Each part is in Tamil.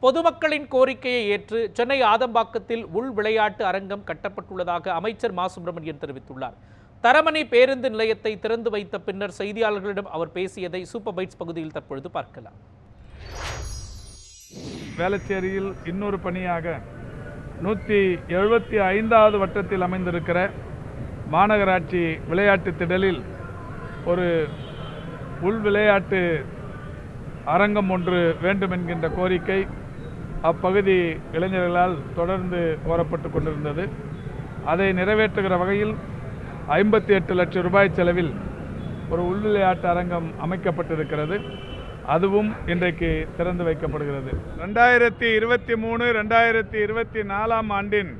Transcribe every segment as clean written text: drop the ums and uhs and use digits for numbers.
பொதுமக்களின் கோரிக்கையை ஏற்று சென்னை ஆதம்பாக்கத்தில் உள் விளையாட்டு அரங்கம் கட்டப்பட்டுள்ளதாக அமைச்சர் மா சுப்பிரமணியன் தெரிவித்துள்ளார். தரமணி பேருந்து நிலையத்தை திறந்து வைத்த பின்னர் செய்தியாளர்களிடம் அவர் பேசியதை சூப்பர் பைட்ஸ் பகுதியில் தற்பொழுது பார்க்கலாம். வேளச்சேரியில் இன்னொரு பணியாக 175வது வட்டத்தில் அமைந்திருக்கிற மாநகராட்சி விளையாட்டு திடலில் ஒரு உள் விளையாட்டு அரங்கம் ஒன்று வேண்டும் என்கின்ற கோரிக்கை அப்பகுதி இளைஞர்களால் தொடர்ந்து கோரப்பட்டு கொண்டிருந்தது. அதை நிறைவேற்றுகிற வகையில் 58 லட்சம் ரூபாய் செலவில் ஒரு உள் விளையாட்டு அரங்கம் அமைக்கப்பட்டிருக்கிறது. அதுவும் இன்றைக்கு திறந்து வைக்கப்படுகிறது. 2023-2024 ஆண்டின்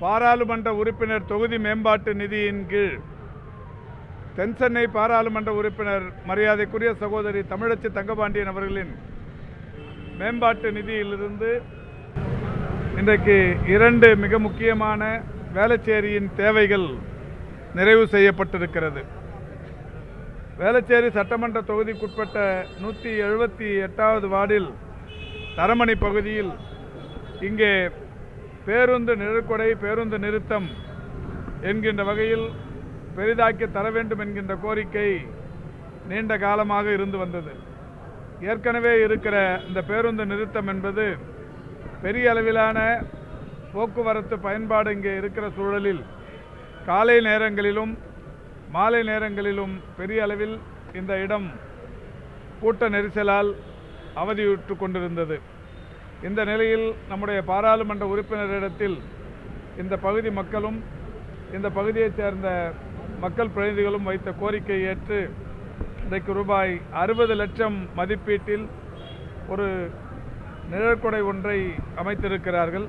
பாராளுமன்ற உறுப்பினர் தொகுதி மேம்பாட்டு நிதியின் கீழ் தென்சென்னை பாராளுமன்ற உறுப்பினர் மரியாதைக்குரிய சகோதரி தமிழச்சி தங்கபாண்டியன் அவர்களின் மேம்பாட்டு நிதியிலிருந்து இன்றைக்கு 2 மிக முக்கியமான வேளச்சேரியின் தேவைகள் நிறைவு செய்யப்பட்டிருக்கிறது. வேளச்சேரி சட்டமன்ற தொகுதிக்குட்பட்ட 178வது வார்டில் தரமணி பகுதியில் இங்கே பேருந்து நிழற்குடை பேருந்து நிறுத்தம் என்கின்ற வகையில் பெரிதாக்கி தர வேண்டும் என்கின்ற கோரிக்கை நீண்ட காலமாக இருந்து வந்தது. ஏற்கனவே இருக்கிற இந்த பேருந்து நிறுத்தம் என்பது பெரிய அளவிலான போக்குவரத்து பயன்பாடு இங்கே இருக்கிற சூழலில் காலை நேரங்களிலும் மாலை நேரங்களிலும் பெரிய அளவில் இந்த இடம் கூட்ட நெரிசலால் அவதியுற்று கொண்டிருந்தது. இந்த நிலையில் நம்முடைய பாராளுமன்ற உறுப்பினரிடத்தில் இந்த பகுதி மக்களும் இந்த பகுதியைச் சேர்ந்த மக்கள் பிரதிநிதிகளும் வைத்த கோரிக்கை ஏற்று இன்றைக்கு ரூபாய் 60 லட்சம் மதிப்பீட்டில் ஒரு நிழற்குடை ஒன்றை அமைத்திருக்கிறார்கள்.